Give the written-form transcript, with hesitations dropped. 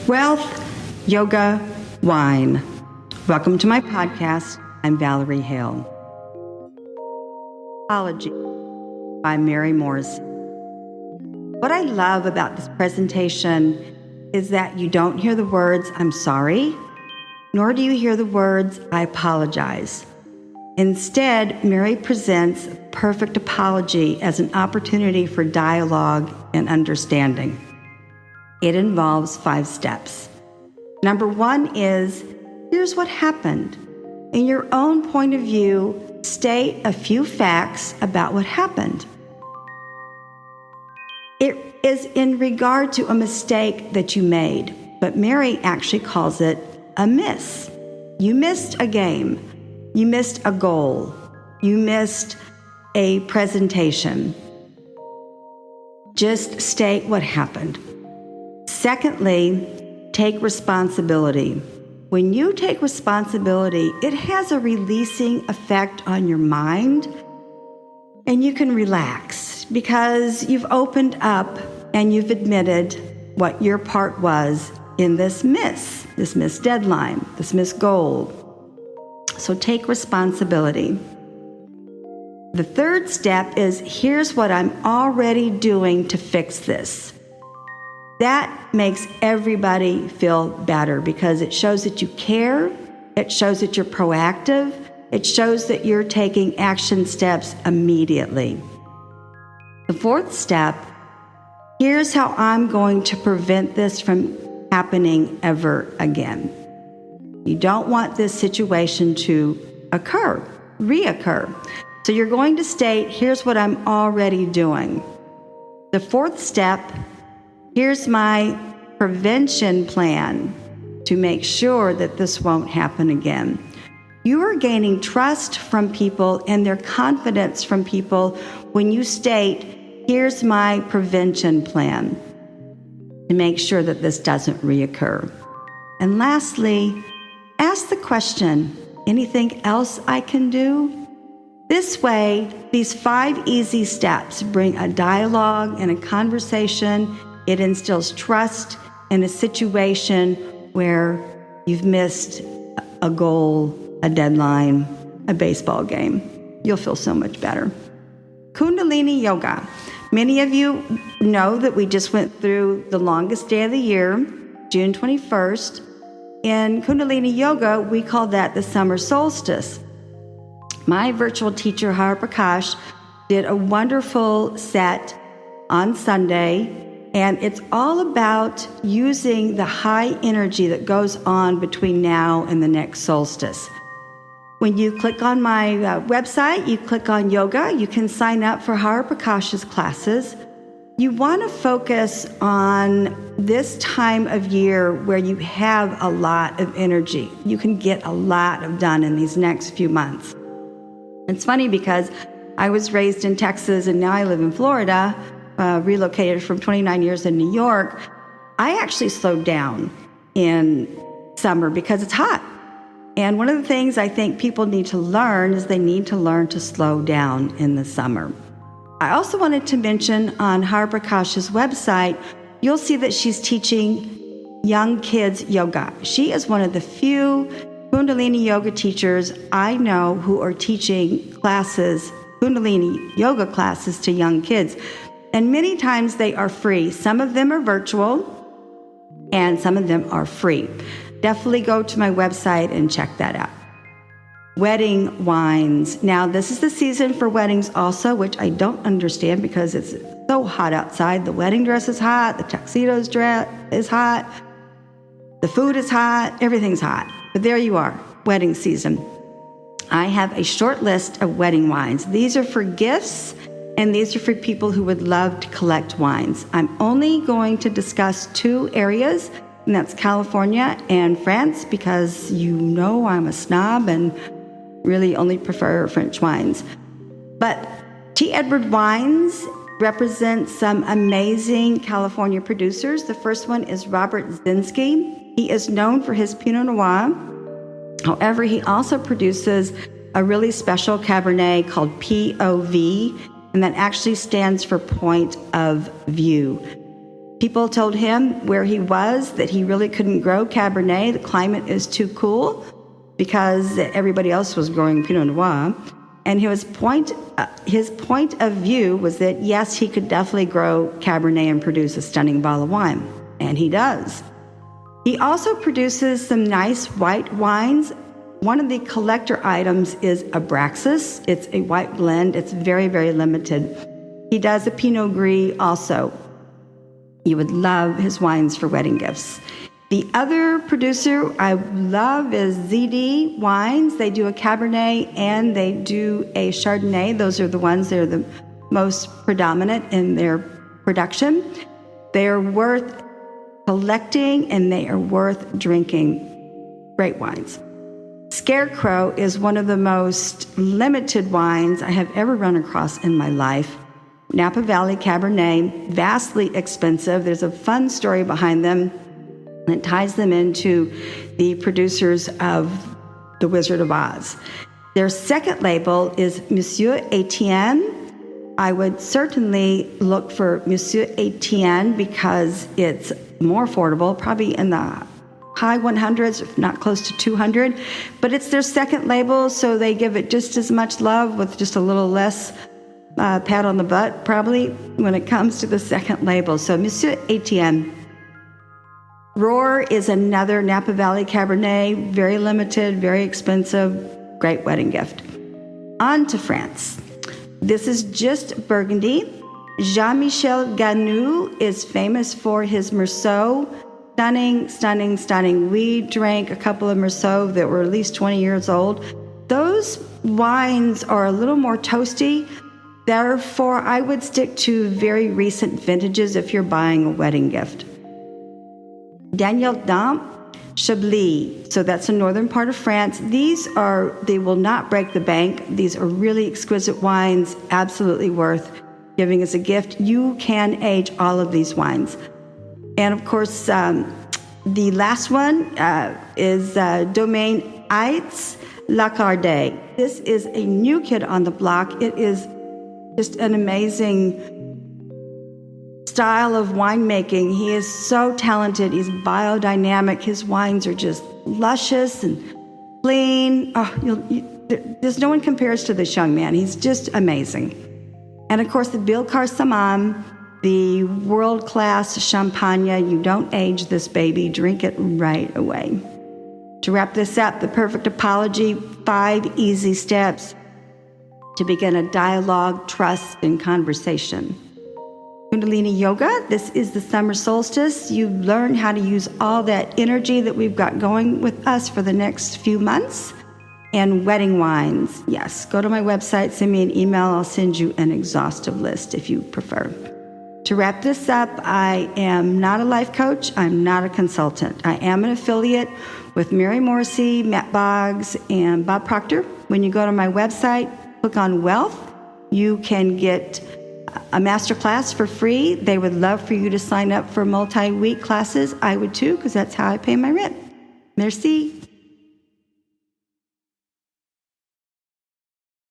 Wealth, yoga, wine. Welcome to my podcast. I'm Valerie Hale. Apology by Mary Morrissey. What I love about this presentation is that you don't hear the words, "I'm sorry," nor do you hear the words, "I apologize." Instead, Mary presents a perfect apology as an opportunity for dialogue and understanding. It involves 5 steps. Number 1 is, here's what happened. In your own point of view, state a few facts about what happened. It is in regard to a mistake that you made, but Mary actually calls it a miss. You missed a game. You missed a goal. You missed a presentation. Just state what happened. Secondly, take responsibility. When you take responsibility, it has a releasing effect on your mind, and you can relax because you've opened up and you've admitted what your part was in this missed deadline, this missed goal. So take responsibility. The third step is, here's what I'm already doing to fix this. That makes everybody feel better because it shows that you care, it shows that you're proactive, it shows that you're taking action steps immediately. The fourth step, here's how I'm going to prevent this from happening ever again. You don't want this situation to reoccur. So you're going to state, here's what I'm already doing. The fourth step, here's my prevention plan to make sure that this won't happen again. You are gaining trust from people and their confidence from people when you state, here's my prevention plan to make sure that this doesn't reoccur. And lastly, ask the question, anything else I can do? This way, these 5 easy steps bring a dialogue and a conversation. It instills trust in a situation where you've missed a goal, a deadline, a baseball game. You'll feel so much better. Kundalini Yoga. Many of you know that we just went through the longest day of the year, June 21st. In Kundalini Yoga, we call that the summer solstice. My virtual teacher, Har Prakash, did a wonderful set on Sunday, and it's all about using the high energy that goes on between now and the next solstice. When you click on my website, you click on yoga, you can sign up for Har Prakash's classes. You want to focus on this time of year where you have a lot of energy. You can get a lot done in these next few months. It's funny because I was raised in Texas and now I live in Florida, relocated from 29 years in New York. I actually slowed down in summer because it's hot. And one of the things I think people need to learn is they need to learn to slow down in the summer. I also wanted to mention on Har Prakash's website, you'll see that she's teaching young kids yoga. She is one of the few Kundalini yoga teachers I know who are teaching classes, Kundalini yoga classes to young kids. And many times they are free. Some of them are virtual and some of them are free. Definitely go to my website and check that out. Wedding wines. Now, this is the season for weddings also, which I don't understand because it's so hot outside. The wedding dress is hot, the tuxedo dress is hot, the food is hot, everything's hot. But there you are, wedding season. I have a short list of wedding wines. These are for gifts, and these are for people who would love to collect wines. I'm only going to discuss 2 areas, and that's California and France, because you know I'm a snob and really only prefer French wines. But T. Edward Wines represents some amazing California producers. The first one is Robert Sinskey. He is known for his Pinot Noir. However, he also produces a really special Cabernet called POV, and that actually stands for point of view. People told him where he was that he really couldn't grow Cabernet. The climate is too cool because everybody else was growing Pinot Noir. And his point of view was that, yes, he could definitely grow Cabernet and produce a stunning bottle of wine. And he does. He also produces some nice white wines. One of the collector items is Abraxas. It's a white blend. It's very, very limited. He does a Pinot Gris also. You would love his wines for wedding gifts. The other producer I love is ZD Wines. They do a Cabernet and they do a Chardonnay. Those are the ones that are the most predominant in their production. They are worth collecting and they are worth drinking. Great wines. Scarecrow is one of the most limited wines I have ever run across in my life. Napa Valley Cabernet, vastly expensive. There's a fun story behind them that ties them into the producers of The Wizard of Oz. Their second label is Monsieur Etienne. I would certainly look for Monsieur Etienne because it's more affordable, probably in the high 100s, if not close to 200. But it's their second label, so they give it just as much love with just a little less pat on the butt, probably, when it comes to the second label. So Monsieur Etienne. Roar is another Napa Valley Cabernet, very limited, very expensive, great wedding gift. On to France. This is just Burgundy. Jean-Michel Ganoux is famous for his Merceau. Stunning, stunning, stunning. We drank a couple of Merceau that were at least 20 years old. Those wines are a little more toasty. Therefore, I would stick to very recent vintages if you're buying a wedding gift. Daniel Dampt, Chablis. So that's the northern part of France. They will not break the bank. These are really exquisite wines, absolutely worth giving as a gift. You can age all of these wines. And of course, the last one is Domaine Heitz-Lochardet. This is a new kid on the block. It is just an amazing style of winemaking. He is so talented. He's biodynamic. His wines are just luscious and clean. There's no one compares to this young man. He's just amazing. And of course, the Billecart-Salmon, the world-class champagne. You don't age this baby. Drink it right away. To wrap this up, the perfect apology, 5 easy steps to begin a dialogue, trust, and conversation. Kundalini Yoga, this is the summer solstice. You learn how to use all that energy that we've got going with us for the next few months. And wedding wines, yes, go to my website, send me an email, I'll send you an exhaustive list if you prefer. To wrap this up, I am not a life coach, I'm not a consultant. I am an affiliate with Mary Morrissey, Matt Boggs, and Bob Proctor. When you go to my website, click on Wealth, you can get a Masterclass for free. They would love for you to sign up for multi-week classes. I would too, because that's how I pay my rent. Merci.